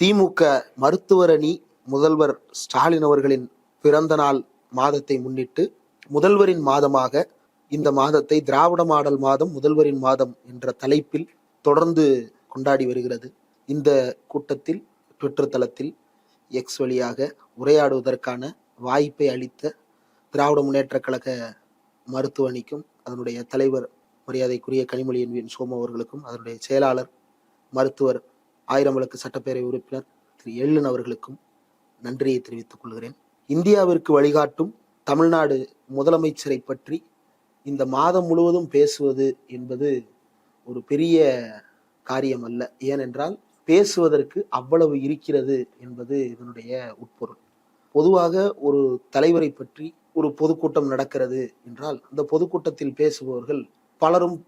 திமுக மருத்துவர் அணி முதல்வர் ஸ்டாலின் அவர்களின் பிறந்த நாள் மாதத்தை முன்னிட்டு முதல்வரின் மாதமாக இந்த மாதத்தை திராவிட மாடல் மாதம் முதல்வரின் மாதம் என்ற தலைப்பில் தொடர்ந்து கொண்டாடி வருகிறது. இந்த கூட்டத்தில் ட்விட்டர் தளத்தில் எக்ஸ் வழியாக உரையாடுவதற்கான வாய்ப்பை அளித்த திராவிட முன்னேற்ற கழக மருத்துவ அணிக்கும் அதனுடைய தலைவர் மரியாதைக்குரிய கனிமொழி என்வின் சோமு அவர்களுக்கும் அதனுடைய செயலாளர் மருத்துவர் ஆயிரம் விளக்கு சட்டப்பேரவை உறுப்பினர் திரு எழிலன் அவர்களுக்கும் நன்றியை தெரிவித்துக் கொள்கிறேன். இந்தியாவிற்கு வழிகாட்டும் தமிழ்நாடு முதலமைச்சரை பற்றி இந்த மாதம் முழுவதும் பேசுவது என்பது ஒரு பெரிய காரியம் அல்ல. ஏனென்றால் பேசுவதற்கு அவ்வளவு இருக்கிறது என்பது இதனுடைய உட்பொருள். பொதுவாக ஒரு தலைவரை பற்றி ஒரு பொதுக்கூட்டம் நடக்கிறது என்றால் அந்த பொதுக்கூட்டத்தில் பேசுபவர்கள் பலரும்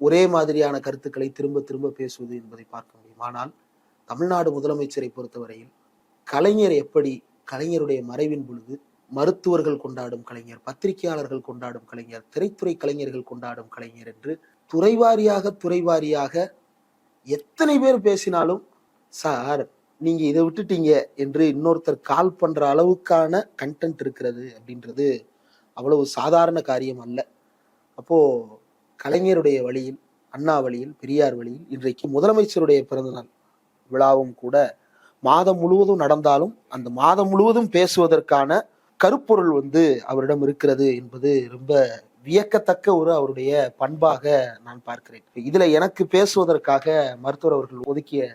ஒரே மாதிரியான கருத்துக்களை திரும்ப திரும்ப பேசுவது என்பதை பார்க்க முடியும். ஆனால் தமிழ்நாடு முதலமைச்சரை பொறுத்தவரையில் கலைஞர் எப்படி கலைஞருடைய மறைவின் பொழுது மருத்துவர்கள் கொண்டாடும் கலைஞர், பத்திரிகையாளர்கள் கொண்டாடும் கலைஞர், திரைத்துறை கலைஞர்கள் கொண்டாடும் கலைஞர் என்று துறைவாரியாக எத்தனை பேர் பேசினாலும் சார் நீங்க இதை விட்டுட்டீங்க என்று இன்னொருத்தர் கால் பண்ற அளவுக்கான கண்டென்ட் இருக்கிறது அப்படின்றது அவ்வளவு சாதாரண காரியம் அல்ல. அப்போ கலைஞருடைய வழியில், அண்ணா வழியில், பெரியார் வழியில் இன்றைக்கு முதலமைச்சருடைய பிறந்தநாள் விழாவும் கூட மாதம் முழுவதும் நடந்தாலும் அந்த மாதம் முழுவதும் பேசுவதற்கான கருப்பொருள் அவரிடம் இருக்கிறது என்பது ரொம்ப வியக்கத்தக்க ஒரு அவருடைய பண்பாக நான் பார்க்கிறேன். இதுல எனக்கு பேசுவதற்காக மருத்துவர் அவர்கள் ஒதுக்கிய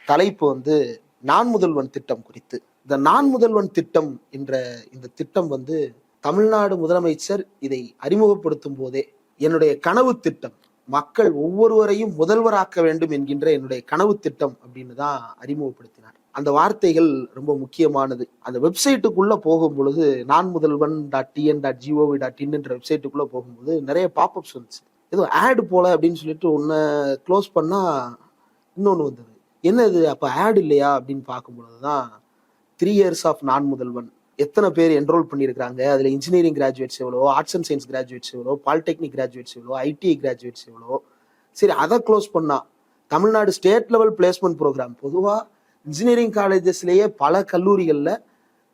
தலைப்பு நான் முதல்வன் திட்டம் குறித்து. இந்த நான் முதல்வன் திட்டம் என்ற இந்த திட்டம் தமிழ்நாடு முதலமைச்சர் இதை அறிமுகப்படுத்தும் போதே என்னுடைய கனவு திட்டம், மக்கள் ஒவ்வொருவரையும் முதல்வராக்க வேண்டும் என்கின்ற என்னுடைய கனவு திட்டம் அப்படின்னு தான் அறிமுகப்படுத்தினார். அந்த வார்த்தைகள் ரொம்ப முக்கியமானது. அந்த வெப்சைட்டுக்குள்ள போகும் பொழுது நான் முதல்வன் .tn.gov.in என்ற வெப்சைட்டுக்குள்ள போகும்போது நிறைய பாப்அப்ஸ் வந்துச்சு. ஏதோ ஆடு போல அப்படின்னு சொல்லிட்டு ஒன்ன க்ளோஸ் பண்ணா இன்னொன்னு வந்தது. என்னது அப்ப ஆட் இல்லையா அப்படின்னு பார்க்கும் பொழுதுதான் 3 years ஆஃப் நான் முதல்வன், எத்தனை பேர் என்ரோல் பண்ணியிருக்காங்க, அதுல இன்ஜினியரிங் கிராஜுவேட்ஸ் எவ்வளோ, ஆர்ட்ஸ் அண்ட் சயின்ஸ் கிராஜுவேட்ஸ் எவ்வளோ, பாலிடெக்னிக் கிராஜுவேட்ஸ் எவ்வளோ, ஐடிஐ கிராஜுவேட்ஸ் எவ்வளோ. சரி, அதை க்ளோஸ் பண்ணா Tamil Nadu state level placement program. பொதுவா இன்ஜினியரிங் காலேஜஸ்லேயே பல கல்லூரிகள்ல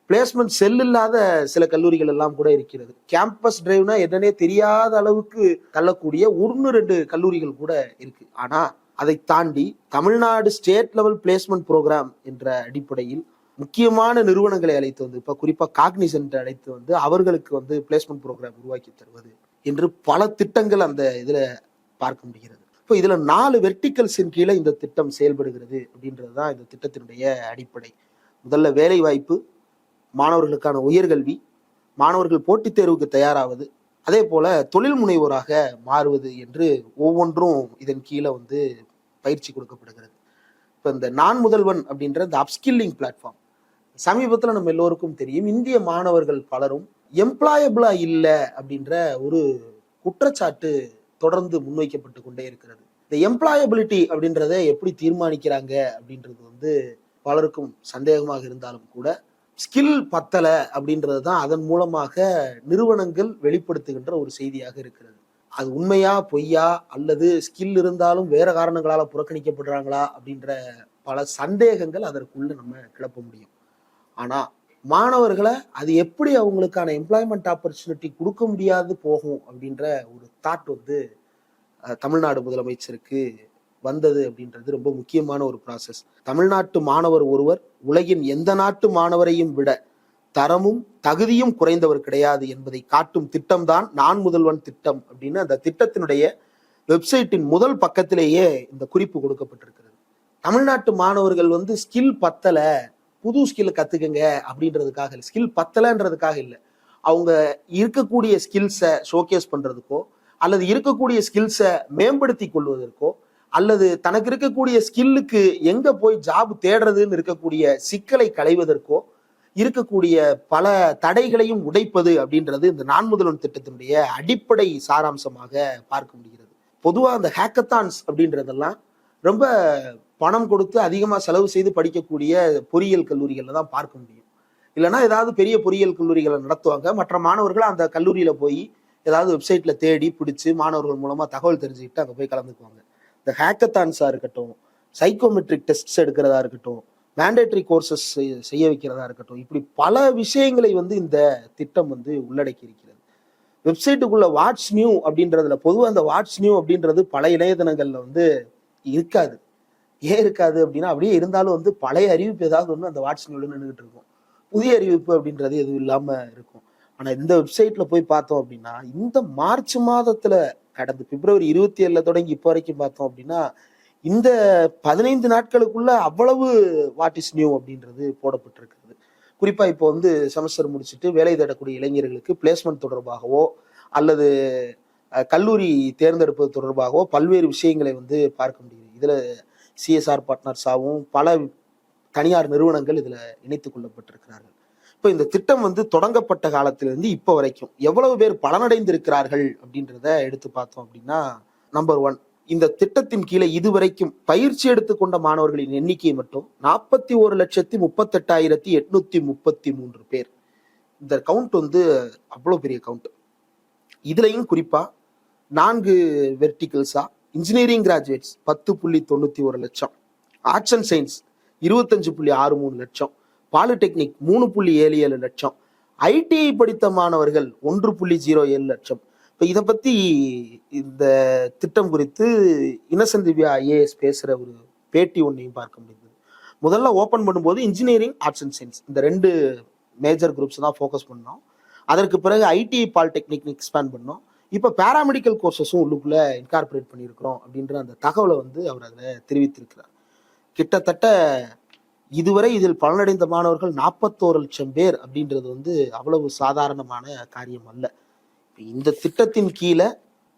பிளேஸ்மெண்ட் செல் இல்லாத சில கல்லூரிகள் எல்லாம் கூட இருக்கிறது. கேம்பஸ் டிரைவ்னா என்னன்னே தெரியாத அளவுக்கு தள்ளக்கூடிய 1-2 கல்லூரிகள் கூட இருக்கு. ஆனா அதை தாண்டி Tamil Nadu state level placement program என்ற அடிப்படையில் முக்கியமான நிறுவனங்களை அழைத்து இப்ப குறிப்பா காக்னிசன்ட் அழைத்து அவர்களுக்கு பிளேஸ்மெண்ட் ப்ரோக்ராம் உருவாக்கி தருவது என்று பல திட்டங்கள் அந்த இதுல பார்க்க முடிகிறது. இப்போ இதுல 4 வெர்டிகல்ஸின் கீழே இந்த திட்டம் செயல்படுகிறது அப்படின்றதுதான் இந்த திட்டத்தினுடைய அடிப்படை. முதல்ல வேலை வாய்ப்பு, மாணவர்களுக்கான உயர்கல்வி, மாணவர்கள் போட்டித் தேர்வுக்கு தயாராவது, அதே போல தொழில் முனைவோராக மாறுவது என்று ஒவ்வொன்றும் இதன் கீழே பயிற்சி கொடுக்கப்படுகிறது. இப்போ இந்த நான் முதல்வன் அப்படின்ற இந்த அப்ஸ்கில்லிங் பிளாட்ஃபார்ம் சமீபத்தில் நம்ம எல்லோருக்கும் தெரியும், இந்திய மாணவர்கள் பலரும் எம்ப்ளாயபிளா இல்லை அப்படின்ற ஒரு குற்றச்சாட்டு தொடர்ந்து முன்வைக்கப்பட்டு கொண்டே இருக்கிறது. இந்த எம்ப்ளாயபிலிட்டி அப்படின்றத எப்படி தீர்மானிக்கிறாங்க அப்படின்றது பலருக்கும் சந்தேகமாக இருந்தாலும் கூட ஸ்கில் பத்தலை அப்படின்றது தான் அதன் மூலமாக நிறுவனங்கள் வெளிப்படுத்துகின்ற ஒரு செய்தியாக இருக்கிறது. அது உண்மையா பொய்யா, அல்லது ஸ்கில் இருந்தாலும் வேற காரணங்களால புறக்கணிக்கப்படுறாங்களா அப்படின்ற பல சந்தேகங்கள் அதற்குள்ள நம்ம கிளப்ப முடியும். ஆனா மாணவர்களை அது எப்படி அவங்களுக்கான எம்ப்ளாய்மெண்ட் ஆப்பர்ச்சுனிட்டி கொடுக்க முடியாது போகும் அப்படின்ற ஒரு தாட் தமிழ்நாடு முதலமைச்சருக்கு வந்தது அப்படின்றது ரொம்ப முக்கியமான ஒரு ப்ராசஸ். தமிழ்நாட்டு மாணவர் ஒருவர் உலகின் எந்த நாட்டு மாணவரையும் விட தரமும் தகுதியும் குறைந்தவர் கிடையாது என்பதை காட்டும் திட்டம் தான் நான் முதல்வன் திட்டம் அப்படின்னு அந்த திட்டத்தினுடைய வெப்சைட்டின் முதல் பக்கத்திலேயே இந்த குறிப்பு கொடுக்கப்பட்டிருக்கிறது. தமிழ்நாட்டு மாணவர்கள் ஸ்கில் பத்தல, புது ஸ்கில் கத்துக்குங்க அப்படின்றதுக்காக இல்லை, ஸ்கில் பத்தலைன்றதுக்காக இல்லை, அவங்க இருக்கக்கூடிய ஸ்கில்ஸை ஷோகேஸ் பண்றதுக்கோ அல்லது இருக்கக்கூடிய ஸ்கில்ஸை மேம்படுத்தி கொள்வதற்கோ அல்லது தனக்கு இருக்கக்கூடிய ஸ்கில்லுக்கு எங்க போய் ஜாப் தேடுறதுன்னு இருக்கக்கூடிய சிக்கலை களைவதற்கோ இருக்கக்கூடிய பல தடைகளையும் உடைப்பது அப்படின்றது இந்த நான் முதல்வன் திட்டத்தினுடைய அடிப்படை சாராம்சமாக பார்க்க முடிகிறது. பொதுவா அந்த ஹேக்கத்தான்ஸ் அப்படின்றதெல்லாம் ரொம்ப பணம் கொடுத்து அதிகமாக செலவு செய்து படிக்கக்கூடிய பொறியியல் கல்லூரிகள்ல தான் பார்க்க முடியும். இல்லைன்னா ஏதாவது பெரிய பொறியியல் கல்லூரிகளை நடத்துவாங்க, மற்ற மாணவர்கள் அந்த கல்லூரியில போய் ஏதாவது வெப்சைட்ல தேடி பிடிச்சு மாணவர்கள் மூலமா தகவல் தெரிஞ்சுக்கிட்டு அங்கே போய் கலந்துக்குவாங்க. இந்த ஹேக்கத்தான்ஸா இருக்கட்டும், சைக்கோமெட்ரிக் டெஸ்ட்ஸ் எடுக்கிறதா இருக்கட்டும், மேண்டேட்டரி கோர்சஸ் செய்ய வைக்கிறதா இருக்கட்டும், இப்படி பல விஷயங்களை வந்து இந்த திட்டம் வந்து உள்ளடக்கி இருக்கிறது. வெப்சைட்டுக்குள்ள வாட்ஸ் நியூ அப்படின்றதுல பொதுவாக அந்த வாட்ஸ் நியூ அப்படின்றது பல இணையதளங்கள்ல வந்து இருக்காது. ஏன் இருக்காது அப்படின்னா, அப்படியே இருந்தாலும் வந்து பழைய அறிவிப்பு ஏதாவது ஒன்று அந்த வாட்ஸ் நியூல நின்றுட்டு இருக்கும். புதிய அறிவிப்பு அப்படின்றது எதுவும் இல்லாம இருக்கும். ஆனா இந்த வெப்சைட்ல போய் பார்த்தோம் அப்படின்னா, இந்த மார்ச் மாதத்துல கடந்த பிப்ரவரி 27 தொடங்கி இப்போ வரைக்கும் பார்த்தோம் அப்படின்னா, இந்த 15 நாட்களுக்குள்ள அவ்வளவு வாட் இஸ் நியூ அப்படின்றது போடப்பட்டிருக்கிறது. குறிப்பா இப்போ வந்து செமஸ்டர் முடிச்சுட்டு வேலை தேடக்கூடிய இளைஞர்களுக்கு பிளேஸ்மெண்ட் தொடர்பாகவோ அல்லது கல்லூரி தேர்ந்தெடுப்பது தொடர்பாகவோ பல்வேறு விஷயங்களை வந்து பார்க்க முடியுது. இதுல சிஎஸ்ஆர் பார்ட்னர்ஸாகவும் பல தனியார் நிறுவனங்கள் இதுல இணைத்துக் கொள்ளப்பட்டிருக்கிறார்கள். இப்போ இந்த திட்டம் வந்து தொடங்கப்பட்ட காலத்திலிருந்து இப்போ வரைக்கும் எவ்வளவு பேர் பலனடைந்திருக்கிறார்கள் அப்படின்றத எடுத்து பார்த்தோம் அப்படின்னா, நம்பர் 1, இந்த திட்டத்தின் கீழே இதுவரைக்கும் பயிற்சி எடுத்துக்கொண்ட மாணவர்களின் எண்ணிக்கை மட்டும் 41,38,833 பேர். இந்த கவுண்ட் வந்து அவ்வளவு பெரிய கவுண்ட். இதுலயும் குறிப்பா 4 வெர்டிகல்ஸா இன்ஜினியரிங் கிராஜுவேட்ஸ் 10.91 லட்சம், ஆர்ட்ஸ் அண்ட் சயின்ஸ் 25.63 லட்சம், பாலிடெக்னிக் 3.77 லட்சம், ஐடிஐ படித்த மாணவர்கள் 1.07 லட்சம். இப்போ இதை பத்தி இந்த திட்டம் குறித்து இன்னசென்ட் திவ்யா ஐஏஎஸ் பேசுற ஒரு பேட்டி ஒன்றையும் பார்க்க முடியுது. முதல்ல ஓப்பன் பண்ணும்போது இன்ஜினியரிங், ஆர்ட்ஸ் அண்ட் சயின்ஸ் இந்த 2 மேஜர் குரூப்ஸ் தான் ஃபோக்கஸ் பண்ணோம். அதற்கு பிறகு ஐடிஐ பாலிடெக்னிக் எக்ஸ்பேண்ட் பண்ணோம். இப்போ பேராமெடிக்கல் கோர்சஸும் உள்ளுக்குள்ள இன்கார்பரேட் பண்ணியிருக்கிறோம் அப்படின்ற அந்த தகவலை வந்து அவர் அதில் தெரிவித்திருக்கிறார். கிட்டத்தட்ட இதுவரை இதில் பலனடைந்த மாணவர்கள் 41 லட்சம் பேர் அப்படின்றது வந்து அவ்வளவு சாதாரணமான காரியம் அல்ல. இந்த திட்டத்தின் கீழே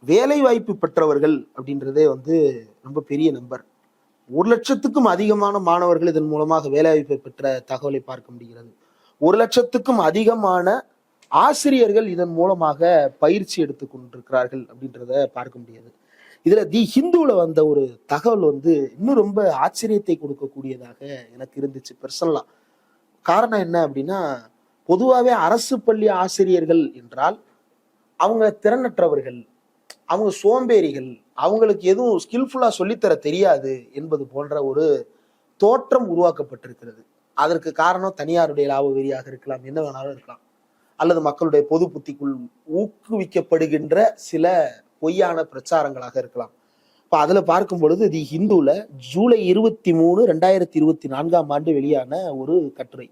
வேலை வாய்ப்பு பெற்றவர்கள் அப்படின்றதே வந்து ரொம்ப பெரிய நம்பர். 1 லட்சத்துக்கும் அதிகமான மாணவர்கள் இதன் மூலமாக வேலை வாய்ப்பை பெற்ற தகவலை பார்க்க முடிகிறது. 1 லட்சத்துக்கும் அதிகமான ஆசிரியர்கள் இதன் மூலமாக பயிற்சி எடுத்துக் கொண்டிருக்கிறார்கள் அப்படின்றத பார்க்க முடியாது. இதுல தி ஹிந்துல வந்த ஒரு தகவல் வந்து இன்னும் ரொம்ப ஆச்சரியத்தை கொடுக்கக்கூடியதாக எனக்கு இருந்துச்சு பர்சனலா. காரணம் என்ன அப்படின்னா, பொதுவாகவே அரசு பள்ளி ஆசிரியர்கள் என்றால் அவங்க திறனற்றவர்கள், அவங்க சோம்பேறிகள், அவங்களுக்கு எதுவும் ஸ்கில்ஃபுல்லா சொல்லித்தர தெரியாது என்பது போன்ற ஒரு தோற்றம் உருவாக்கப்பட்டிருக்கிறது. அதற்கு காரணம் தனியாருடைய லாப வெறியாக இருக்கலாம், என்ன வேணாலும் இருக்கலாம், அல்லது மக்களுடைய பொது புத்திக்குள் ஊக்குவிக்கப்படுகின்ற சில பொய்யான பிரச்சாரங்களாக இருக்கலாம். இப்ப அதுல பார்க்கும் பொழுது தி ஹிந்துல ஜூலை 23, 2024 வெளியான ஒரு கட்டுரை.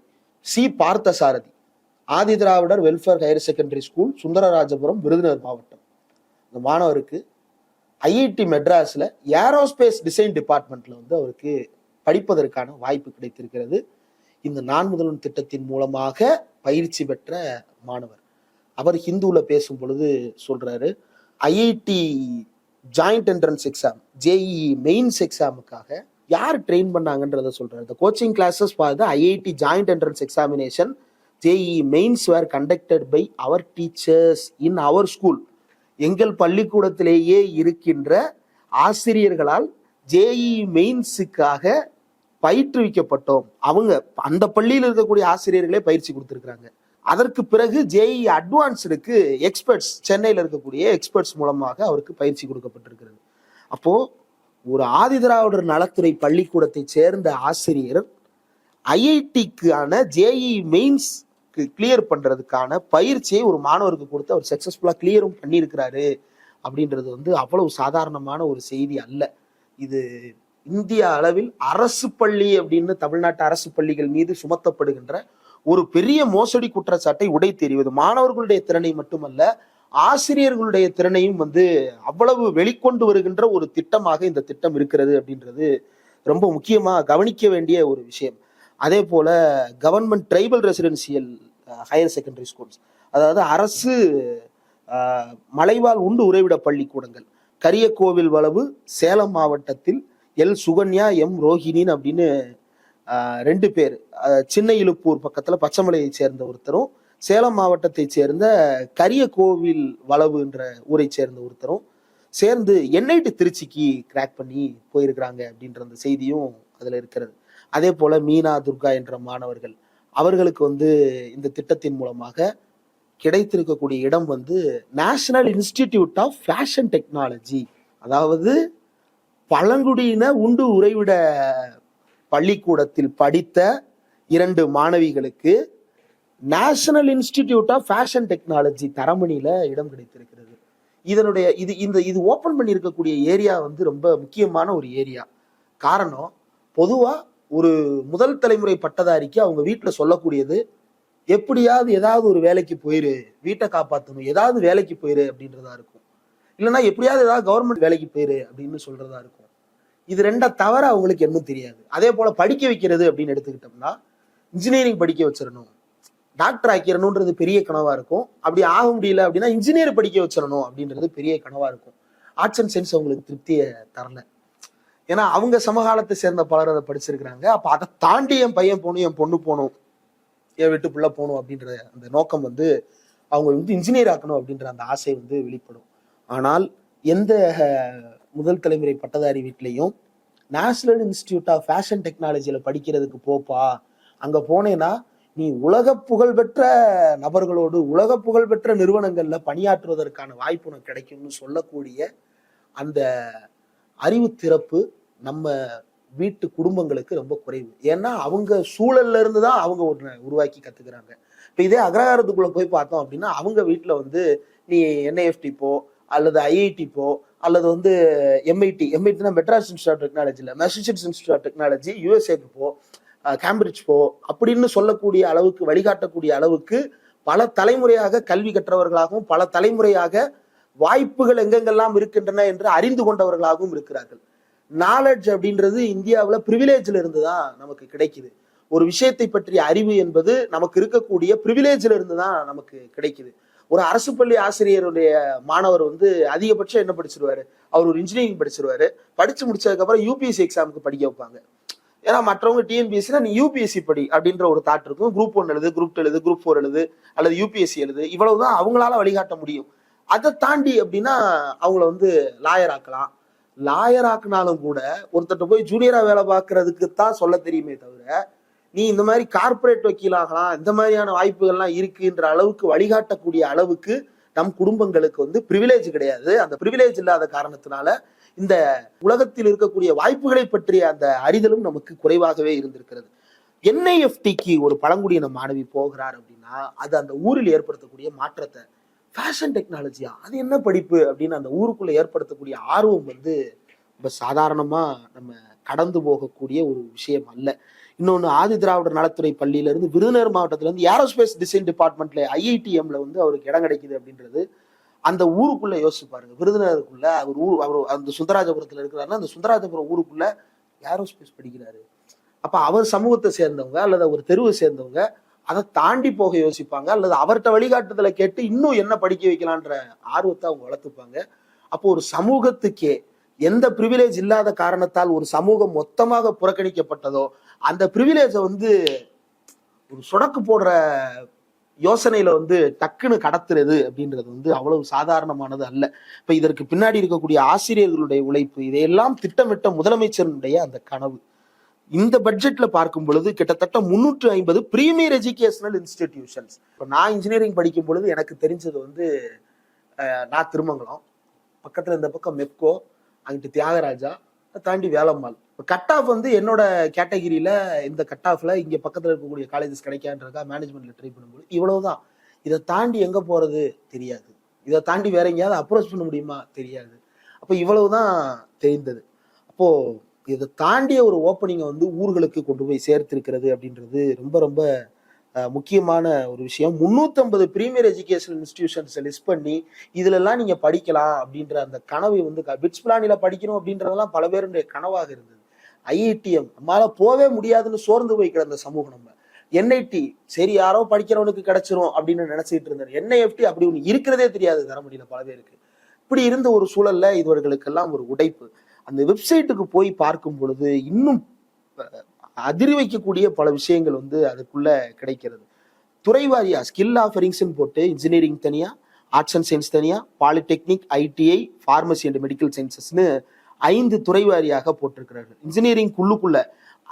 C Parthasarathy, Adi Dravidar welfare higher secondary school, Sundararajapuram, Virudhunagar மாவட்டம். இந்த மாணவருக்கு ஐஐடி மெட்ராஸ்ல ஏரோஸ்பேஸ் டிசைன் டிபார்ட்மெண்ட்ல வந்து அவருக்கு படிப்பதற்கான வாய்ப்பு கிடைத்திருக்கிறது. இந்த நான் முதல்வன் திட்டத்தின் மூலமாக பயிற்சி பெற்ற மாணவர். அவர் ஹிந்துல பேசும் பொழுது சொல்றாரு, IIT joint entrance exam, JEE mains எக்ஸாமுக்காக யார் ட்ரெயின் பண்ணாங்கன்றத சொல்றாரு. The coaching classes for the IIT joint entrance examination JEE mains were conducted by our teachers in our school. எங்கள் பள்ளிக்கூடத்திலேயே இருக்கின்ற ஆசிரியர்களால் ஜேஇ மெயின்ஸுக்காக பயிற்றுவிக்கப்பட்டோம். அவங்க அந்த பள்ளியில் இருக்கக்கூடிய ஆசிரியர்களே பயிற்சி கொடுத்திருக்கிறாங்க. அதற்கு பிறகு ஜேஇ அட்வான்ஸ்டுக்கு எக்ஸ்பர்ட்ஸ், சென்னையில் இருக்கக்கூடிய எக்ஸ்பர்ட்ஸ் மூலமாக அவருக்கு பயிற்சி கொடுக்கப்பட்டிருக்கிறது. அப்போ ஒரு ஆதிதிராவிடர் நலத்துறை பள்ளிக்கூடத்தை சேர்ந்த ஆசிரியர் ஐஐடிக்கான ஜேஇ மெயின்ஸ் கிளியர் பண்றதுக்கான பயிற்சியை ஒரு மாணவருக்கு கொடுத்து அவர் சக்சஸ்ஃபுல்லா கிளியரும் பண்ணியிருக்கிறாரு அப்படின்றது வந்து அவ்வளவு சாதாரணமான ஒரு செய்தி அல்ல. இது இந்திய அளவில் அரசு பள்ளி அப்படின்னு தமிழ்நாட்டு அரசு பள்ளிகள் மீது சுமத்தப்படுகின்ற ஒரு பெரிய மோசடி குற்றச்சாட்டை உடை தெரிவது. மாணவர்களுடைய திறனை மட்டுமல்ல, ஆசிரியர்களுடைய திறனையும் வந்து அவ்வளவு வெளிக்கொண்டு வருகின்ற ஒரு திட்டமாக இந்த திட்டம் இருக்கிறது அப்படின்றது ரொம்ப முக்கியமா கவனிக்க வேண்டிய ஒரு விஷயம். அதே போல government tribal residential higher secondary schools, அதாவது அரசு மலைவாழ் உண்டு உறைவிட பள்ளிக்கூடங்கள், கரியக்கோவில் வளவு சேலம் மாவட்டத்தில் எல் சுகன்யா, எம் ரோஹிணின் அப்படின்னு 2 பேர், சின்ன இலுப்பூர் பக்கத்துல பச்சைமலையை சேர்ந்த ஒருத்தரும், சேலம் மாவட்டத்தை சேர்ந்த கரியக்கோவில் வளவுன்ற ஊரை சேர்ந்த ஒருத்தரும் சேர்ந்து என்ஐடி திருச்சிக்கு கிராக் பண்ணி போயிருக்கிறாங்க அப்படின்ற அந்த செய்தியும் அதுல இருக்கிறது. அதே போல மீனா, துர்கா என்ற மாணவர்கள், அவர்களுக்கு வந்து இந்த திட்டத்தின் மூலமாக கிடைத்திருக்கக்கூடிய இடம் வந்து national institute of fashion technology, அதாவது பழங்குடியின உண்டு உறைவிட பள்ளிக்கூடத்தில் படித்த 2 மாணவிகளுக்கு national institute of fashion technology தரமணியில இடம் கிடைத்திருக்கிறது. இதனுடைய இது ஓபன் பண்ணி இருக்கக்கூடிய ஏரியா வந்து ரொம்ப முக்கியமான ஒரு ஏரியா. காரணம், பொதுவா ஒரு முதல் தலைமுறை பட்டதாரிக்கு அவங்க வீட்டுல சொல்லக்கூடியது, எப்படியாவது ஏதாவது ஒரு வேலைக்கு போயிரு, வீட்டை காப்பாற்றணும், ஏதாவது வேலைக்கு போயிரு அப்படின்றதா இருக்கும். இல்லைன்னா எப்படியாவது ஏதாவது கவர்மெண்ட் வேலைக்கு போயிரு அப்படின்னு சொல்றதா இருக்கும். இது 2 தவிர அவங்களுக்கு இன்னும் தெரியாது. அதே போல படிக்க வைக்கிறது அப்படின்னு எடுத்துக்கிட்டோம்னா, இன்ஜினியரிங் படிக்க வச்சிடணும், டாக்டர் ஆக்கிடணும்ன்றது பெரிய கனவா இருக்கும். அப்படி ஆக முடியல அப்படின்னா இன்ஜினியர் படிக்க வச்சிடணும் அப்படின்றது பெரிய கனவா இருக்கும். ஆர்ட்ஸ் அண்ட் சயின்ஸ் அவங்களுக்கு திருப்தியை தரல. ஏன்னா அவங்க சமகாலத்தை சேர்ந்த பலர் அதை படிச்சிருக்கிறாங்க. அப்ப அதை தாண்டி என் பையன் போகணும், என் பொண்ணு போகணும், என் வீட்டுக்குள்ள போகணும் அப்படின்ற அந்த நோக்கம் வந்து அவங்க வந்து இன்ஜினியர் ஆக்கணும் அப்படின்ற அந்த ஆசை வந்து வெளிப்படும். ஆனால் எந்த முதல் தலைமுறை பட்டதாரி வீட்லையும் நேஷனல் இன்ஸ்டிடியூட் ஆஃப் ஃபேஷன் டெக்னாலஜியில படிக்கிறதுக்கு போப்பா, அங்க போனேன்னா நீ உலக புகழ்பெற்ற நபர்களோடு உலக புகழ்பெற்ற நிறுவனங்கள்ல பணியாற்றுவதற்கான வாய்ப்பு உனக்கு கிடைக்கும்னு சொல்லக்கூடிய அந்த அறிவு திறப்பு நம்ம வீட்டு குடும்பங்களுக்கு ரொம்ப குறைவு. ஏன்னா அவங்க சூழல்ல இருந்துதான் அவங்க ஒன்று உருவாக்கி கத்துக்கிறாங்க. இப்ப இதே அக்ரஹாரத்துக்குள்ள போய் பார்த்தோம் அப்படின்னா அவங்க வீட்டுல வந்து நீ என்ஐஎஃப்டி போ, அல்லது ஐஐடி போ, அல்லது வந்து எம்ஐடினா மெட்ராஸ் இன்ஸ்டியூட் ஆஃப் டெக்னாலஜில மெசச்சூசெட்ஸ் இன்ஸ்டியூட் ஆஃப் டெக்னாலஜி யூஎஸ்ஏக்கு போ, கேம்பிரிட்ஜ் போ அப்படின்னு சொல்லக்கூடிய அளவுக்கு, வழிகாட்டக்கூடிய அளவுக்கு பல தலைமுறையாக கல்வி கற்றவர்களாகவும் பல தலைமுறையாக வாய்ப்புகள் எங்கெங்கெல்லாம் இருக்கின்றன என்று அறிந்து கொண்டவர்களாகவும் இருக்கிறார்கள். நாலேஜ் அப்படின்றது இந்தியாவில் பிரிவிலேஜ்ல இருந்துதான் நமக்கு கிடைக்குது. ஒரு விஷயத்தை பற்றிய அறிவு என்பது நமக்கு இருக்கக்கூடிய பிரிவிலேஜ்ல இருந்துதான் நமக்கு கிடைக்குது. ஒரு அரசு பள்ளி ஆசிரியருடைய மாணவர் வந்து அதிகபட்சம் என்ன படிச்சிருவாரு, அவர் ஒரு இன்ஜினியரிங் படிச்சிருவாரு. படிச்சு முடிச்சதுக்கு அப்புறம் யூபிஎஸ்சி எக்ஸாமுக்கு படிக்க வைப்பாங்க. ஏன்னா மற்றவங்க டிஎன்பிஎஸ்சினா நீ யூபிஎஸ்சி படி அப்படின்ற ஒரு தாட் இருக்கும். குரூப் 1 எழுது, குரூப் 2 எழுது, குரூப் 4 எழுது, அல்லது யூபிஎஸ்சி எழுது, இவ்வளவுதான் அவங்களால வழிகாட்ட முடியும். அதை தாண்டி அப்படின்னா அவங்கள வந்து லாயர் ஆக்கலாம். லாயர் ஆக்குனாலும் கூட ஒருத்தட்ட போய் ஜூனியரா வேலை பார்க்கறதுக்கு தான் சொல்ல தெரியுமே தவிர, நீ இந்த மாதிரி கார்பரேட் வக்கீலாகலாம், இந்த மாதிரியான வாய்ப்புகள்லாம் இருக்குன்ற அளவுக்கு வழிகாட்டக்கூடிய அளவுக்கு நம் குடும்பங்களுக்கு வந்து பிரிவிலேஜ் கிடையாது. அந்த பிரிவிலேஜ் இல்லாத காரணத்தினால இந்த உலகத்தில் இருக்கக்கூடிய வாய்ப்புகளை பற்றிய அந்த அறிதலும் நமக்கு குறைவாகவே இருந்திருக்கிறது. என்ஐஎஃப்டிக்கு ஒரு பழங்குடியின மாணவி போகிறார் அப்படின்னா அது அந்த ஊரில் ஏற்படுத்தக்கூடிய மாற்றத்தை, ஃபேஷன் டெக்னாலஜியா அது என்ன படிப்பு அப்படின்னு அந்த ஊருக்குள்ள ஏற்படுத்தக்கூடிய ஆர்வம் வந்து ரொம்ப சாதாரணமா நம்ம கடந்து போகக்கூடிய ஒரு விஷயம் அல்ல. இன்னொன்னு, ஆதி திராவிடர் நலத்துறை பள்ளியில இருந்து விருதுநகர் மாவட்டத்துல இருந்து ஏரோஸ்பேஸ் டிசைன் டிபார்ட்மெண்ட்ல ஐஐடிஎம்ல வந்து அவருக்கு இடம் கிடைக்குது அப்படின்றது அந்த ஊருக்குள்ள யோசிச்சு பாருங்க. விருதுநகருக்குள்ள அவர் அந்த சுந்தராஜபுரத்துல இருக்கிறாருன்னா அந்த சுந்தராஜபுரம் ஊருக்குள்ள ஏரோஸ்பேஸ் படிக்கிறாரு. அப்ப அவர் சமூகத்தை சேர்ந்தவங்க அல்லது ஒரு தெருவை சேர்ந்தவங்க அதை தாண்டி போக யோசிப்பாங்க, அல்லது அவர்கிட்ட வழிகாட்டுதலை கேட்டு இன்னும் என்ன படிக்க வைக்கலான்ற ஆர்வத்தை அவங்க வளர்த்துப்பாங்க. அப்போ ஒரு சமூகத்துக்கே எந்த பிரிவிலேஜ் இல்லாத காரணத்தால் ஒரு சமூகம் மொத்தமாக புறக்கணிக்கப்பட்டதோ அந்த பிரிவிலேஜை வந்து ஒரு சொடக்கு போடுற யோசனையில வந்து டக்குன்னு கடத்துறது அப்படின்றது வந்து அவ்வளவு சாதாரணமானது அல்ல. இப்ப இதற்கு பின்னாடி இருக்கக்கூடிய ஆசிரியர்களுடைய உழைப்பு, இதையெல்லாம் திட்டமிட்ட முதலமைச்சருடைய அந்த கனவு. இந்த பட்ஜெட்ல பார்க்கும் பொழுது கிட்டத்தட்ட 350 பிரீமியர் எஜுகேஷனல் இன்ஸ்டிடியூஷன்ஸ். இப்போ நான் இன்ஜினியரிங் படிக்கும் பொழுது எனக்கு தெரிஞ்சது வந்து நான் திருமங்கலம் பக்கத்துல இந்த பக்கம் மெப்கோ, அங்கிட்டு தியாகராஜா, தாண்டி வேலம்மாள். கட் ஆஃப் வந்து என்னோட கேட்டகிரியில இந்த கட் ஆஃப்ல இங்க பக்கத்துல இருக்கக்கூடிய காலேஜஸ் கிடைக்கான்றதா மேனேஜ்மெண்ட்ல ட்ரை பண்ணும்போது இவ்வளவுதான். இதை தாண்டி எங்க போறது தெரியாது, இதை தாண்டி வேற எங்கேயாவது அப்ரோச் பண்ண முடியுமா தெரியாது. அப்போ இவ்வளவுதான் தெரிந்தது. அப்போ இதை தாண்டிய ஒரு ஓப்பனிங்கை வந்து ஊர்களுக்கு கொண்டு போய் சேர்த்திருக்கிறது அப்படின்றது ரொம்ப ரொம்ப முக்கியமான ஒரு விஷயம். 350 பிரீமியர் எஜுகேஷனல் இன்ஸ்டிடியூஷன்ஸ் லிஸ்ட் பண்ணி இதுல எல்லாம் நீங்க படிக்கலாம் அப்படின்ற அந்த கனவை வந்து பிட்ஸ் பிளானில படிக்கணும் அப்படின்றதெல்லாம் பல பேருடைய கனவாக இருந்தது. ஐஐடிஎம் நம்மளால போவே முடியாதுன்னு சோர்ந்து போய் கிடந்த சமூகம் நம்ம. என்ஐடி சரி யாரோ படிக்கிறவனுக்கு கிடைச்சிரும் அப்படின்னு நினைச்சிட்டு இருந்தாரு. என்ஐஎஃப்டி அப்படி ஒண்ணு இருக்கிறதே தெரியாது தரமணியில பல பேருக்கு. இப்படி இருந்த ஒரு சூழல்ல இவர்களுக்கெல்லாம் ஒரு உடைப்பு. அந்த வெப்சைட்டுக்கு போய் பார்க்கும் பொழுது இன்னும் அதிரி வைக்கக்கூடிய பல விஷயங்கள் வந்து அதுக்குள்ள கிடைக்கிறது. துறைவாரியா ஸ்கில் ஆஃபரிங்ஸ் போட்டு இன்ஜினியரிங் தனியா, ஆர்ட்ஸ் அண்ட் சயின்ஸ் தனியா, polytechnic, ITI, pharmacy and medical சயின்சஸ்னு 5 துறைவாரியாக போட்டிருக்கிறார்கள். இன்ஜினியரிங் குள்ளுக்குள்ள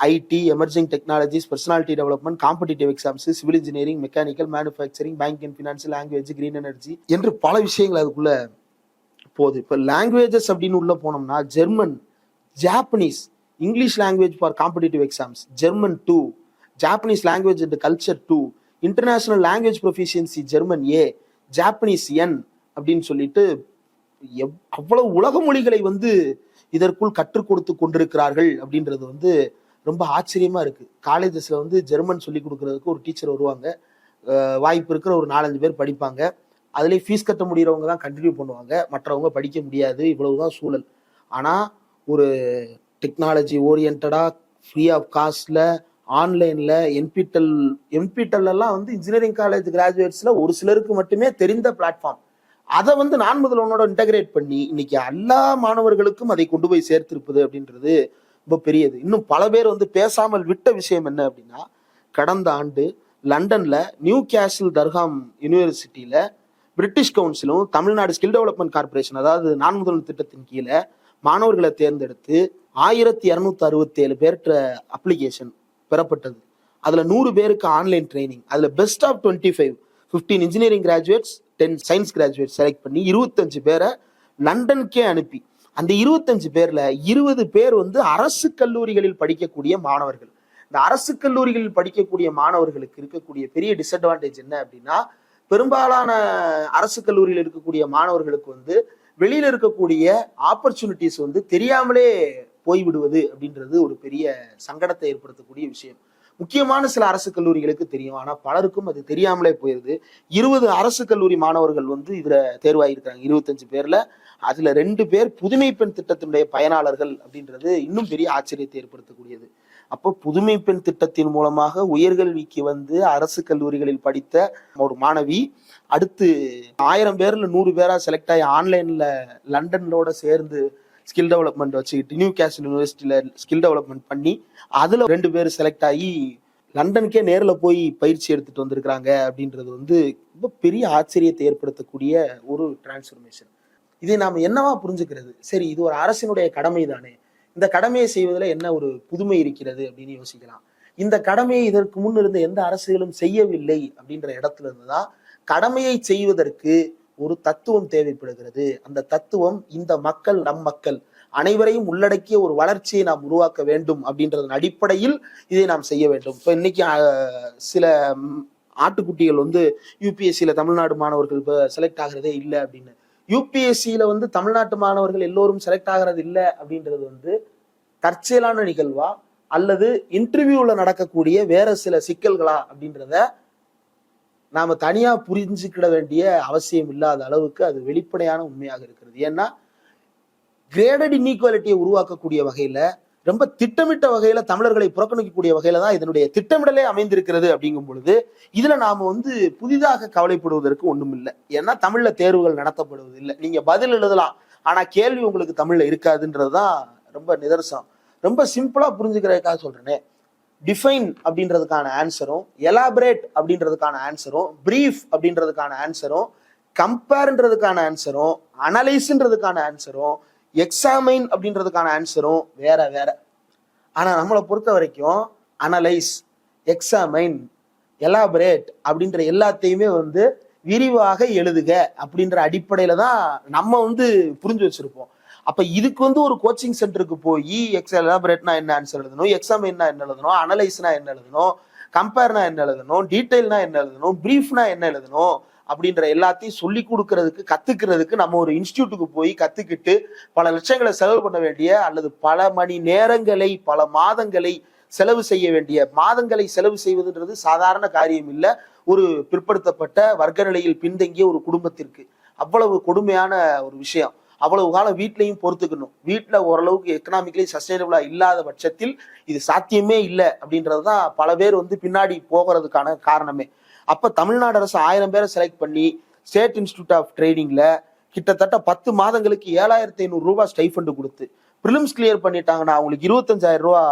IT, emerging technologies, personality development, competitive exams, civil engineering, mechanical, manufacturing, bank and finance, language, green energy என்று பல விஷயங்கள் அதுக்குள்ள போகுது. இப்போ லாங்குவேஜஸ் அப்படின்னு உள்ள போனோம்னா German, Japanese, English language for competitive exams, German 2, Japanese language and culture 2, international language proficiency German A, Japanese N அப்படின்னு சொல்லிட்டு அவ்வளவு உலக மொழிகளை வந்து இதற்குள் கற்றுக் கொடுத்து கொண்டிருக்கிறார்கள் அப்படின்றது வந்து ரொம்ப ஆச்சரியமா இருக்கு. காலேஜஸ்ல வந்து ஜெர்மன் சொல்லி கொடுக்கறதுக்கு ஒரு டீச்சர் வருவாங்க, வாய்ப்பு இருக்கிற ஒரு 4-5 பேர் படிப்பாங்க. அதுலேயே ஃபீஸ் கட்ட முடியறவங்க தான் கண்டினியூ பண்ணுவாங்க, மற்றவங்க படிக்க முடியாது. இவ்வளவுதான் சூழல். ஆனா ஒரு டெக்னாலஜி ஓரியன்டா ஃப்ரீ ஆஃப் காஸ்ட்ல ஆன்லைன்ல என்பிடெல் எல்லாம் வந்து இன்ஜினியரிங் காலேஜ் கிராஜுவேட்ஸ்ல ஒரு சிலருக்கு மட்டுமே தெரிந்த பிளாட்ஃபார்ம். அதை வந்து நான் முதல்வனோட இன்டகிரேட் பண்ணி இன்னைக்கு எல்லா மாணவர்களுக்கும் அதை கொண்டு போய் சேர்த்திருப்பது அப்படின்றது ரொம்ப பெரியது. இன்னும் பல பேர் வந்து பேசாமல் விட்ட விஷயம் என்ன அப்படின்னா, கடந்த ஆண்டு லண்டன்ல நியூ கேசல் தர்ஹாம் யூனிவர்சிட்டியில பிரிட்டிஷ் கவுன்சிலும் தமிழ்நாடு ஸ்கில் டெவலப்மெண்ட் கார்பரேஷன், அதாவது நான் முதல்வன் திட்டத்தின் கீழே மாணவர்களை தேர்ந்தெடுத்து 1267 பேர்கிட்ட அப்ளிகேஷன் பெறப்பட்டது. அதுல 100 பேருக்கு ஆன்லைன் ட்ரைனிங். அதுல best of 25, 15 engineering graduates, 10 science graduate select பண்ணி 25 பேரை லண்டனுக்கே அனுப்பி, அந்த 25 பேர்ல 20 பேர் வந்து அரசு கல்லூரிகளில் படிக்கக்கூடிய மாணவர்கள். இந்த அரசு கல்லூரிகளில் படிக்கக்கூடிய மாணவர்களுக்கு இருக்கக்கூடிய பெரிய டிஸ்அட்வான்டேஜ் என்ன அப்படின்னா, பெரும்பாலான அரசு கல்லூரியில் இருக்கக்கூடிய மாணவர்களுக்கு வந்து வெளியில இருக்கக்கூடிய ஆப்பர்ச்சுனிட்டிஸ் வந்து தெரியாமலே போய்விடுவது அப்படின்றது ஒரு பெரிய சங்கடத்தை ஏற்படுத்தக்கூடிய விஷயம். முக்கியமான சில அரசு கல்லூரிகளுக்கு தெரியும், ஆனா பலருக்கும் அது தெரியாமலே போயிருது. 20 அரசு கல்லூரி மாணவர்கள் வந்து இதுல தேர்வாயிருக்காங்க 25 பேர்ல. அதுல 2 பேர் புதுமை பெண் திட்டத்தினுடைய பயனாளர்கள் அப்படின்றது இன்னும் பெரிய ஆச்சரியத்தை ஏற்படுத்தக்கூடியது. அப்போ புதுமை பெண் திட்டத்தின் மூலமாக உயர்கல்விக்கு வந்து அரசு கல்லூரிகளில் படித்த ஒரு மாணவி அடுத்து 1000 பேர்ல 100 பேரா செலக்ட் ஆகி ஆன்லைன்ல லண்டனோட சேர்ந்து ஸ்கில் டெவலப்மெண்ட் வச்சுக்கிட்டு நியூ கேசல் யூனிவர்சிட்டியில ஸ்கில் டெவலப்மெண்ட் பண்ணி அதுல 2 பேர் செலக்ட் ஆகி லண்டனுக்கே நேர்ல போய் பயிற்சி எடுத்துட்டு வந்திருக்கிறாங்க அப்படின்றது வந்து ரொம்ப பெரிய ஆச்சரியத்தை ஏற்படுத்தக்கூடிய ஒரு டிரான்ஸ்ஃபர்மேஷன். இதை நாம என்னவா புரிஞ்சுக்கிறது? சரி, இது ஒரு அரசினுடைய கடமை தானே, இந்த கடமையை செய்வதில் என்ன ஒரு புதுமை இருக்கிறது அப்படின்னு யோசிக்கலாம். இந்த கடமையை இதற்கு முன் இருந்த எந்த அரசுகளும் செய்யவில்லை அப்படின்ற இடத்துல இருந்துதான் கடமையை செய்வதற்கு ஒரு தத்துவம் தேவைப்படுகிறது. அந்த தத்துவம் இந்த மக்கள், நம் மக்கள் அனைவரையும் உள்ளடக்கிய ஒரு வளர்ச்சியை நாம் உருவாக்க வேண்டும் அப்படின்றதன் அடிப்படையில் இதை நாம் செய்ய வேண்டும். இப்ப இன்னைக்கு சில ஆட்டுக்குட்டிகள் வந்து யூபிஎஸ்சியில தமிழ்நாடு மாணவர்கள் செலக்ட் ஆகிறதே இல்லை அப்படின்னு. யூபிஎஸ்சியில வந்து தமிழ்நாட்டு மாணவர்கள் எல்லோரும் செலக்ட் ஆகிறது இல்லை அப்படின்றது வந்து தற்செயலான நிகழ்வா அல்லது இன்டர்வியூல நடக்கக்கூடிய வேற சில சிக்கல்களா அப்படின்றத நாம தனியா புரிஞ்சுக்கிட வேண்டிய அவசியம் இல்லாத அளவுக்கு அது வெளிப்படையான உண்மையாக இருக்கிறது. ஏன்னா கிரேடட் இன்இக்வாலிட்டியை உருவாக்கக்கூடிய வகையில, ரொம்ப திட்டமிட்ட வகையில தமிழர்களை புறக்கணிக்கக்கூடிய வகையில தான் இதனுடைய திட்டமிடலே அமைந்திருக்கிறது. அப்படிங்கும் பொழுது இதுல நாம வந்து புதிதாக கவலைப்படுவதற்கு ஒண்ணும் இல்லை. ஏன்னா தமிழ்ல தேர்வுகள் நடத்தப்படுவது இல்லை. நீங்க பதில் எழுதலாம், ஆனா கேள்வி உங்களுக்கு தமிழ்ல இருக்காதுன்றதுதான் ரொம்ப நிதர்சனம். ரொம்ப சிம்பிளா புரிஞ்சுக்கிறதுக்காக சொல்றேனே, டிஃபைன் அப்படின்றதுக்கான ஆன்சரும், எலாபரேட் அப்படின்றதுக்கான ஆன்சரும், பிரீஃப் அப்படின்றதுக்கான ஆன்சரும், கம்பேர்ன்றதுக்கான ஆன்சரும், அனலைஸ்ன்றதுக்கான ஆன்சரும், எக்ஸாமைன் அப்படின்றதுக்கான ஆன்சரும் வேற வேற. ஆனா நம்மளை பொறுத்த வரைக்கும் அனலைஸ், எக்ஸாமைன், எலாபரேட் அப்படின்ற எல்லாத்தையுமே வந்து விரிவாக எழுதுக அப்படின்ற அடிப்படையில தான் நம்ம வந்து புரிஞ்சு வச்சிருப்போம். அப்ப இதுக்கு வந்து ஒரு கோச்சிங் சென்டருக்கு போய் எலாபரேட்னா என்ன ஆன்சர் எழுதணும், எக்ஸாமைன்னா என்ன எழுதணும், அனலைஸ்னா என்ன எழுதணும், கம்பேர்னா என்ன எழுதணும், டீடைல்னா என்ன எழுதணும், பிரீஃப்னா என்ன எழுதணும் அப்படின்ற எல்லாத்தையும் சொல்லி கொடுக்கறதுக்கு, கத்துக்கிறதுக்கு நம்ம ஒரு இன்ஸ்டியூட்டுக்கு போய் கத்துக்கிட்டு பல லட்சங்களை செலவு பண்ண வேண்டிய அல்லது பல மணி நேரங்களை, பல மாதங்களை செலவு செய்ய வேண்டிய, மாதங்களை செலவு செய்வதுன்றது சாதாரண காரியம் இல்லை. ஒரு பிற்படுத்தப்பட்ட வர்க்க நிலையில் பின்தங்கிய ஒரு குடும்பத்திற்கு அவ்வளவு கொடுமையான ஒரு விஷயம். அவ்வளவு காலம் வீட்லையும் பொறுத்துக்கணும். வீட்டுல ஓரளவுக்கு எக்கனாமிக்கலி சஸ்டைனபிளா இல்லாத பட்சத்தில் இது சாத்தியமே இல்லை அப்படின்றதுதான் பல பேர் வந்து பின்னாடி போகிறதுக்கான காரணமே. அப்ப தமிழ்நாடு அரசு 1000 பேரை செலக்ட் பண்ணி ஸ்டேட் இன்ஸ்டிடியூட் ஆஃப் ட்ரைனிங்ல கிட்டத்தட்ட 10 மாதங்களுக்கு 7500 ரூபாய் ஸ்டைஃபண்ட் கொடுத்து, ப்ரிலிம்ஸ் கிளியர் பண்ணிட்டாங்கன்னா அவங்களுக்கு 25000 ரூபாய்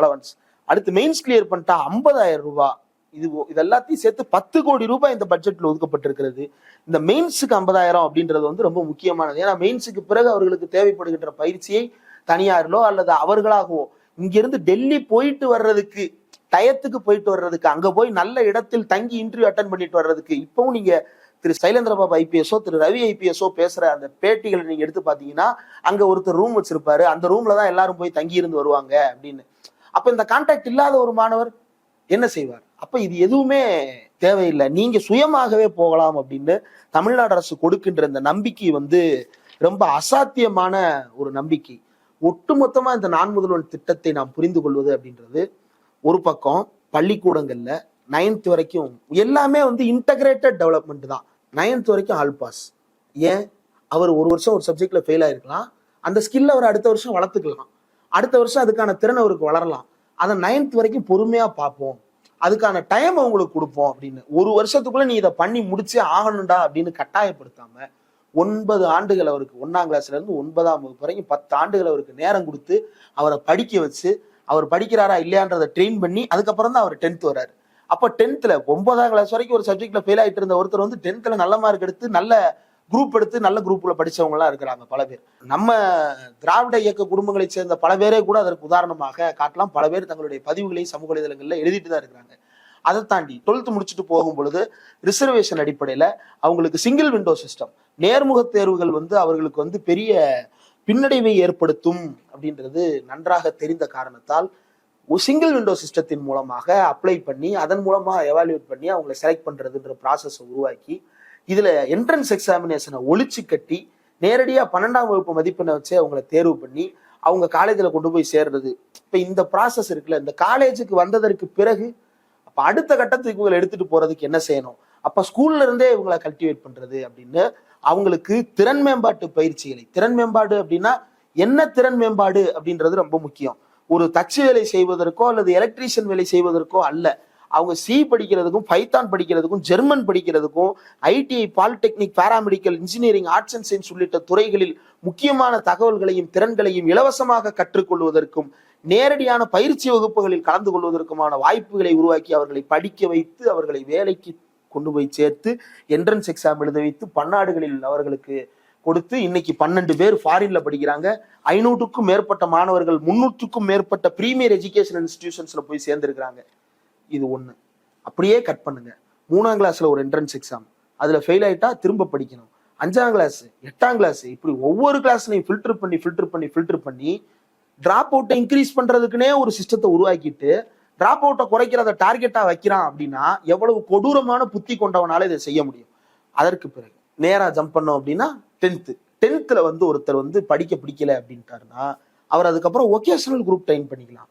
அலவன்ஸ், அடுத்து மெயின்ஸ் கிளியர் பண்ணிட்டா 50000 ரூபாய், இது எல்லாத்தையும் சேர்த்து 10 கோடி ரூபாய் இந்த பட்ஜெட்ல ஒதுக்கப்பட்டிருக்கிறது. இந்த மெயின்ஸுக்கு 50000 அப்படின்றது வந்து ரொம்ப முக்கியமானது. ஏன்னா மெயின்ஸுக்கு பிறகு அவர்களுக்கு தேவைப்படுகின்ற பயிற்சியை தனியாரிலோ அல்லது அவர்களாகவோ இங்கிருந்து டெல்லி போயிட்டு வர்றதுக்கு, டயத்துக்கு போயிட்டு வர்றதுக்கு, அங்க போய் நல்ல இடத்தில் தங்கி இன்டர்வியூ அட்டன் பண்ணிட்டு வர்றதுக்கு இப்பவும் நீங்க திரு சைலேந்திரபாபு ஐபிஎஸ்ஓ திரு ரவி ஐபிஎஸ்ஓ பேசுற அந்த பேட்டிகளை நீங்க எடுத்து பாத்தீங்கன்னா அங்க ஒருத்தர் ரூம் வச்சிருப்பாரு, அந்த ரூம்ல தான் எல்லாரும் போய் தங்கி இருந்து வருவாங்க அப்படின்னு. அப்ப இந்த கான்டாக்ட் இல்லாத ஒரு மாணவர் என்ன செய்வார்? அப்ப இது எதுவுமே தேவையில்லை, நீங்க சுயமாகவே போகலாம் அப்படின்னு தமிழ்நாடு அரசு கொடுக்கின்ற இந்த நம்பிக்கை ரொம்ப அசாத்தியமான ஒரு நம்பிக்கை. ஒட்டுமொத்தமா இந்த நான் முதல்வன் திட்டத்தை நாம் புரிந்து கொள்வது அப்படின்றது, ஒரு பக்கம் பள்ளிக்கூடங்கள்ல 9th வரைக்கும் எல்லாமே இன்டகிரேட்டட் டெவலப்மெண்ட் தான். 9th வரைக்கும் ஆல் பாஸ். ஏன்? அவர் ஒரு வருஷம் ஒரு சப்ஜெக்ட்ல ஃபெயில் ஆயிருக்கலாம், அந்த ஸ்கில் அவர் அடுத்த வருஷம் வளர்த்துக்கலாம், அடுத்த வருஷம் அதுக்கான திறன் அவருக்கு வளரலாம். அதை 9th வரைக்கும் பொறுமையா பார்ப்போம், அதுக்கான டைம் அவங்களுக்கு கொடுப்போம் அப்படின்னு. ஒரு வருஷத்துக்குள்ள நீ இதை பண்ணி முடிச்சே ஆகணும்டா அப்படின்னு கட்டாயப்படுத்தாம 9 ஆண்டுகள் அவருக்கு 1ஆம் கிளாஸ்ல இருந்து 9ஆம் வகுப்பு வரைக்கும் 10 ஆண்டுகள் அவருக்கு நேரம் கொடுத்து அவரை படிக்க வச்சு, அவர் படிக்கிறாரா இல்லையான்றதை ட்ரெயின் பண்ணி அதுக்கப்புறம் தான் அவர் 10th வர்றாரு. அப்ப 10th 9ஆம் கிளாஸ் வரைக்கும் ஒரு சப்ஜெக்ட்ல ஃபெயில் ஆயிட்டு இருந்த ஒருத்தர் 10th நல்ல மார்க் எடுத்து நல்ல குரூப் எடுத்து நல்ல குரூப்ல படிச்சவங்க எல்லாம் இருக்கிறாங்க பல பேர். நம்ம திராவிட இயக்க குடும்பங்களை சேர்ந்த பல பேரே கூட அதற்கு உதாரணமாக காட்டலாம். பல பேர் தங்களுடைய பதிவுகளை சமூக வலைதளங்கள்ல எழுதிட்டு தான் இருக்கிறாங்க. அதை தாண்டி 12th முடிச்சுட்டு போகும் பொழுது ரிசர்வேஷன் அடிப்படையில அவங்களுக்கு சிங்கிள் விண்டோ சிஸ்டம், நேர்முக தேர்வுகள் அவர்களுக்கு பெரிய பின்னடைவை ஏற்படுத்தும் அப்படின்றது நன்றாக தெரிந்த காரணத்தால் ஒரு சிங்கிள் விண்டோ சிஸ்டத்தின் மூலமாக அப்ளை பண்ணி அதன் மூலமா எவாலுவேட் பண்ணி அவங்களை செலக்ட் பண்றதுன்ற ப்ராசஸை உருவாக்கி இதுல என்ட்ரன்ஸ் எக்ஸாமினேஷனை ஒழிச்சு கட்டி நேரடியா 12ஆம் வகுப்பு மதிப்பெண்ணை வச்சு அவங்களை தேர்வு பண்ணி அவங்க காலேஜில் கொண்டு போய் சேர்றது. இப்ப இந்த ப்ராசஸ் இருக்குல்ல, இந்த காலேஜுக்கு வந்ததற்கு பிறகு அப்ப அடுத்த கட்டத்துக்கு இவங்களை எடுத்துட்டு போறதுக்கு என்ன செய்யணும்? அப்ப ஸ்கூல்ல இருந்தே இவங்களை கல்டிவேட் பண்றது அப்படின்னு அவங்களுக்கு திறன் மேம்பாட்டு பயிற்சிகளை, திறன் மேம்பாடு அப்படின்னா என்ன திறன் மேம்பாடு அப்படின்றது ரொம்ப முக்கியம். ஒரு தச்சு வேலை செய்வதற்கோ அல்லது எலக்ட்ரீஷியன் வேலை செய்வதற்கோ அல்ல, அவங்க சி படிக்கிறதுக்கும் பைத்தான் படிக்கிறதுக்கும் ஜெர்மன் படிக்கிறதுக்கும் ITI polytechnic paramedical engineering arts and science உள்ளிட்ட துறைகளில் முக்கியமான தகவல்களையும் திறன்களையும் இலவசமாக கற்றுக்கொள்வதற்கும் நேரடியான பயிற்சி வகுப்புகளில் கலந்து கொள்வதற்குமான வாய்ப்புகளை உருவாக்கி அவர்களை படிக்க வைத்து அவர்களை வேலைக்கு கொண்டு போய் சேர்த்து என்ட்ரன்ஸ் எக்ஸாம் எழுத வைத்து பன்னாடுகளில் அவர்களுக்கு கொடுத்து இன்னைக்கு 12 பேர் ஃபாரின்ல படிக்கிறாங்க. 500க்கும் மேற்பட்ட மாணவர்கள் 300க்கும் மேற்பட்ட பிரீமியர் எஜுகேஷன் இன்ஸ்டிடியூஷன்ஸ்ல போய் சேர்ந்திருக்கிறாங்க. இது ஒண்ணு. அப்படியே கட் பண்ணுங்க. 3ஆம் கிளாஸ்ல ஒரு என்ட்ரன்ஸ் எக்ஸாம், அதுல ஃபெயில் ஆயிட்டா திரும்ப படிக்கணும். 5ஆம் கிளாஸ் 8ஆம் கிளாஸ் இப்படி ஒவ்வொரு கிளாஸ்லையும் ஃபில்டர் பண்ணி டிராப் அவுட்டை இன்க்ரீஸ் பண்றதுக்குன்னே ஒரு சிஸ்டத்தை உருவாக்கிட்டு டிராப் அவுட்டை குறைக்கிறத டார்கெட்டா வைக்கிறான் அப்படின்னா எவ்வளவு கொடூரமான புத்தி கொண்டவனால இதை செய்ய முடியும். அதற்கு பிறகு நேரா ஜம்ப் பண்ணோம் அப்படின்னா 10th ஒருத்தர் படிக்க பிடிக்கல அப்படின்ட்டாருன்னா அவர் அதுக்கப்புறம் ஒகேஷனல் குரூப் ட்ரெயின் பண்ணிக்கலாம்.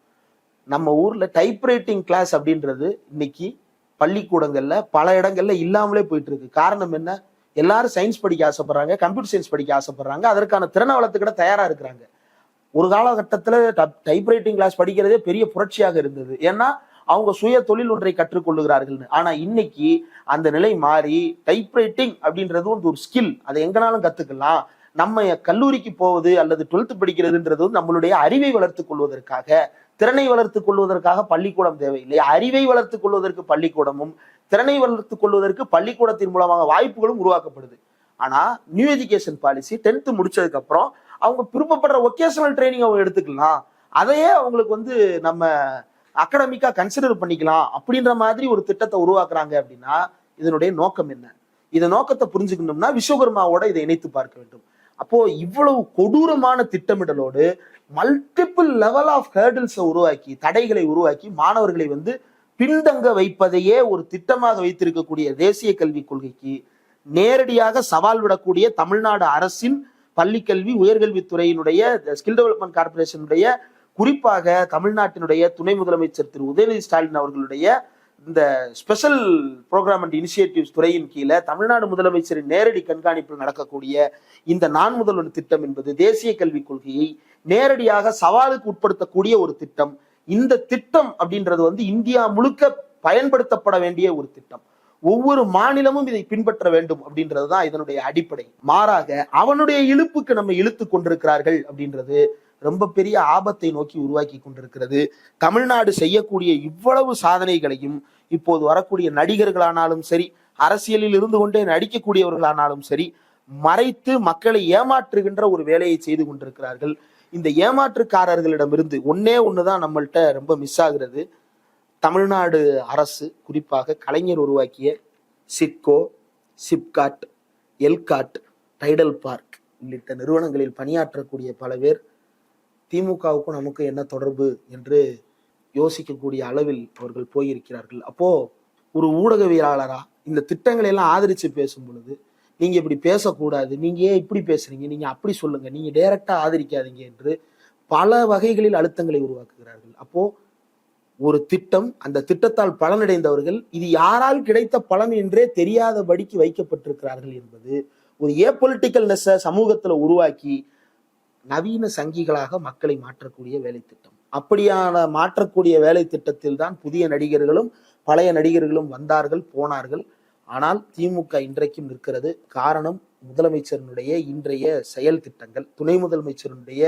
நம்ம ஊர்ல டைப்ரைட்டிங் கிளாஸ் அப்படின்றது இன்னைக்கு பள்ளிக்கூடங்கள்ல பல இடங்கள்ல இல்லாமலே போயிட்டு இருக்கு. காரணம் என்ன? எல்லாரும் சயின்ஸ் படிக்க ஆசைப்படுறாங்க, கம்ப்யூட்டர் சயின்ஸ் படிக்க ஆசைப்படுறாங்க, அதற்கான திறனை வளர்த்துக்கிட தயாரா இருக்கிறாங்க. ஒரு காலகட்டத்துல டைப்ரைட்டிங் கிளாஸ் படிக்கிறதே பெரிய புரட்சியாக இருந்தது, ஏன்னா அவங்க சுய தொழில் ஒன்றை கற்றுக்கொள்ளுகிறார்கள். ஆனா இன்னைக்கு அந்த நிலை மாறி டைப்ரைட்டிங் அப்படின்றது ஒரு ஸ்கில், அதை எங்கனாலும் கத்துக்கலாம். நம்ம கல்லூரிக்கு போவது அல்லது 12th படிக்கிறதுன்றது நம்மளுடைய அறிவை வளர்த்துக் கொள்வதற்காக, திறனை வளர்த்துக் கொள்வதற்காக பள்ளிக்கூடம் தேவையில்லை. அறிவை வளர்த்துக் கொள்வதற்கு பள்ளிக்கூடமும் திறனை வளர்த்துக் கொள்வதற்கு பள்ளிக்கூடத்தின் மூலமாக வாய்ப்புகளும் உருவாக்கப்படுது. ஆனா நியூ எஜுகேஷன் பாலிசி 10th முடிச்சதுக்கு அப்புறம் அவங்க விருப்பப்படுற ஒகேஷனல் ட்ரைனிங் அவங்க எடுத்துக்கலாம், அதையே அவங்களுக்கு நம்ம அகடமிக்கா கன்சிடர் பண்ணிக்கலாம் அப்படின்ற மாதிரி ஒரு திட்டத்தை உருவாக்குறாங்க. அப்படின்னா இதனுடைய நோக்கம் என்ன? இந்த நோக்கத்தை புரிஞ்சுக்கணும்னா விஸ்வகர்மாவோட இதை இணைத்து பார்க்க வேண்டும். அப்போ இவ்வளவு கொடூரமான திட்டமிடலோடு மல்டிபிள் லெவல் ஆஃப் ஹேர்டில்ஸை உருவாக்கி, தடைகளை உருவாக்கி மாணவர்களை பின்தங்க வைப்பதையே ஒரு திட்டமாக வைத்திருக்கக்கூடிய தேசிய கல்விக் கொள்கைக்கு நேரடியாக சவால் விடக்கூடிய தமிழ்நாடு அரசின் பள்ளிக்கல்வி உயர்கல்வித்துறையினுடைய ஸ்கில் டெவலப்மெண்ட் கார்பரேஷனுடைய, குறிப்பாக தமிழ்நாட்டினுடைய துணை முதலமைச்சர் திரு உதயநிதி ஸ்டாலின் அவர்களுடைய இந்த ஸ்பெஷல் ப்ரோக்ராம் அண்ட் இனிஷியேட்டிவ்ஸ் துறையின் கீழே தமிழ்நாடு முதலமைச்சரின் நேரடி கண்காணிப்பில் நடக்கக்கூடிய இந்த நான் முதல்வன் திட்டம் என்பது தேசிய கல்விக் கொள்கையை நேரடியாக சவாலுக்கு உட்படுத்தக்கூடிய ஒரு திட்டம். இந்த திட்டம் அப்படின்றது இந்தியா முழுக்க பயன்படுத்தப்பட வேண்டிய ஒரு திட்டம். ஒவ்வொரு மாநிலமும் இதை பின்பற்ற வேண்டும் அப்படின்றதுதான் இதனுடைய அடிப்படை. மாறாக அவனுடைய இழுப்புக்கு நம்ம இழுத்து கொண்டிருக்கிறார்கள் அப்படின்றது ரொம்ப பெரிய ஆபத்தை நோக்கி உருவாக்கி கொண்டிருக்கிறது. தமிழ்நாடு செய்யக்கூடிய இவ்வளவு சாதனைகளையும் இப்போது வரக்கூடிய நடிகர்களானாலும் சரி, அரசியலில் இருந்து கொண்டே நடிக்கக்கூடியவர்களானாலும் சரி, மறைத்து மக்களை ஏமாற்றுகின்ற ஒரு வேலையை செய்து கொண்டிருக்கிறார்கள். இந்த ஏமாற்றுக்காரர்களிடமிருந்து ஒண்ணுதான் நம்மள்கிட்ட ரொம்ப மிஸ் ஆகுறது. தமிழ்நாடு அரசு, குறிப்பாக கலைஞர் உருவாக்கிய சிட்கோ, சிப்காட், எல்காட், டைடல் பார்க் உள்ளிட்ட நிறுவனங்களில் பணியாற்றக்கூடிய பல பேர் திமுகவுக்கும் நமக்கு என்ன தொடர்பு என்று யோசிக்கக்கூடிய அளவில் அவர்கள் போயிருக்கிறார்கள். அப்போ ஒரு ஊடகவியலாளரா இந்த திட்டங்களை எல்லாம் ஆதரிச்சு பேசும் பொழுது நீங்க இப்படி பேசக்கூடாது, நீங்க ஏன் இப்படி பேசுறீங்க, நீங்க அப்படி சொல்லுங்க, நீங்க டைரக்டா ஆதரிக்காதீங்க என்று பல வகைகளில் அழுத்தங்களை உருவாக்குகிறார்கள். அப்போ ஒரு திட்டம், அந்த திட்டத்தால் பலனடைந்தவர்கள் இது யாரால் கிடைத்த பலன் என்றே தெரியாதபடிக்கு வைக்கப்பட்டிருக்கிறார்கள் என்பது ஒரு ஏபொலிட்டிக்கல்னஸ் சமூகத்துல உருவாக்கி நவீன சங்கிகளாக மக்களை மாற்றக்கூடிய வேலை திட்டம். அப்படியான மாற்றக்கூடிய வேலை திட்டத்தில் தான் புதிய நடிகர்களும் பழைய நடிகர்களும் வந்தார்கள், போனார்கள். ஆனால் திமுக இன்றைக்கும் நிற்கிறது. காரணம் முதலமைச்சருடைய இன்றைய செயல் திட்டங்கள், துணை முதலமைச்சருடைய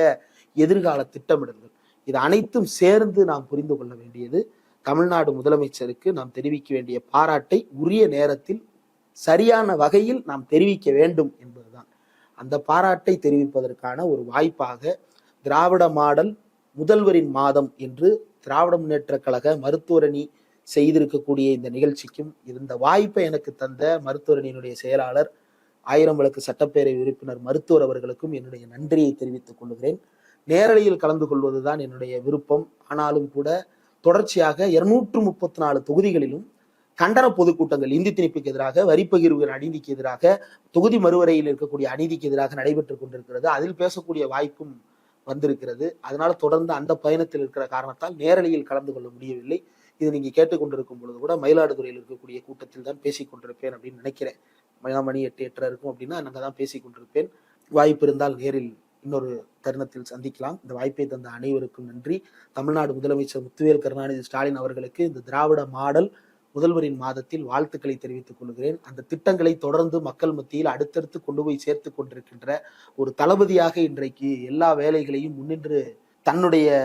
எதிர்கால திட்டமிடல்கள். இது அனைத்தும் சேர்ந்து நாம் புரிந்து கொள்ள வேண்டியது, தமிழ்நாடு முதலமைச்சருக்கு நாம் தெரிவிக்க வேண்டிய பாராட்டை உரிய நேரத்தில் சரியான வகையில் நாம் தெரிவிக்க வேண்டும் என்பதுதான். அந்த பாராட்டை தெரிவிப்பதற்கான ஒரு வாய்ப்பாக திராவிட மாடல் முதல்வரின் மாதம் என்று திராவிட முன்னேற்ற கழக மருத்துவரணி செய்திருக்கக்கூடிய இந்த நிகழ்ச்சிக்கும் இந்த வாய்ப்பை எனக்கு தந்த மருத்துவரணியினுடைய செயலாளர், 1000 விளக்கு சட்டப்பேரவை உறுப்பினர் மருத்துவர் அவர்களுக்கும் என்னுடைய நன்றியை தெரிவித்துக் கொள்கிறேன். நேரலையில் கலந்து கொள்வதுதான் என்னுடைய விருப்பம். ஆனாலும் கூட தொடர்ச்சியாக 234 தொகுதிகளிலும் கண்டன பொதுக்கூட்டங்கள், இந்தி திணிப்புக்கு எதிராக, வரிப்பகிர்வு அநீதிக்கு எதிராக, தொகுதி மறுவரையில் இருக்கக்கூடிய அநீதிக்கு எதிராக நடைபெற்றுக் கொண்டிருக்கிறது. அதில் பேசக்கூடிய வாய்ப்பும் வந்திருக்கிறது. அதனால தொடர்ந்து அந்த பயணத்தில் இருக்கிற காரணத்தால் நேரலையில் கலந்து கொள்ள முடியவில்லை. இது நீங்க கேட்டுக்கொண்டிருக்கும் பொழுது கூட மயிலாடுதுறையில் இருக்கக்கூடிய கூட்டத்தில் தான் பேசிக் கொண்டிருப்பேன் அப்படின்னு நினைக்கிறேன். மணி 8, 8:30 இருக்கும் அப்படின்னா நாங்க தான் பேசிக் கொண்டிருப்பேன். வாய்ப்பு இருந்தால் நேரில் இன்னொரு தருணத்தில் சந்திக்கலாம். இந்த வாய்ப்பை தந்த அனைவருக்கும் நன்றி. தமிழ்நாடு முதலமைச்சர் முத்துவேல் கருணாநிதி ஸ்டாலின் அவர்களுக்கு இந்த திராவிட மாடல் முதல்வரின் மாதத்தில் வாழ்த்துக்களை தெரிவித்துக் கொள்கிறேன். அந்த திட்டங்களை தொடர்ந்து மக்கள் மத்தியில் அடுத்தடுத்து கொண்டு போய் சேர்த்து கொண்டிருக்கின்ற ஒரு தளபதியாக இன்றைக்கு எல்லா வேலைகளையும் முன்னின்று தன்னுடைய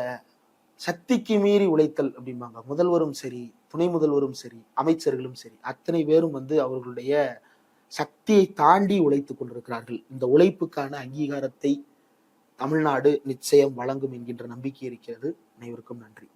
சக்திக்கு மீறி உழைத்தல் அப்படிம்பாங்க. முதல்வரும் சரி, துணை முதல்வரும் சரி, அமைச்சர்களும் சரி, அத்தனை பேரும் அவர்களுடைய சக்தியை தாண்டி உழைத்துக் கொண்டிருக்கிறார்கள். இந்த உழைப்புக்கான அங்கீகாரத்தை தமிழ்நாடு நிச்சயம் வழங்கும் என்கின்ற நம்பிக்கை இருக்கிறது. அனைவருக்கும் நன்றி.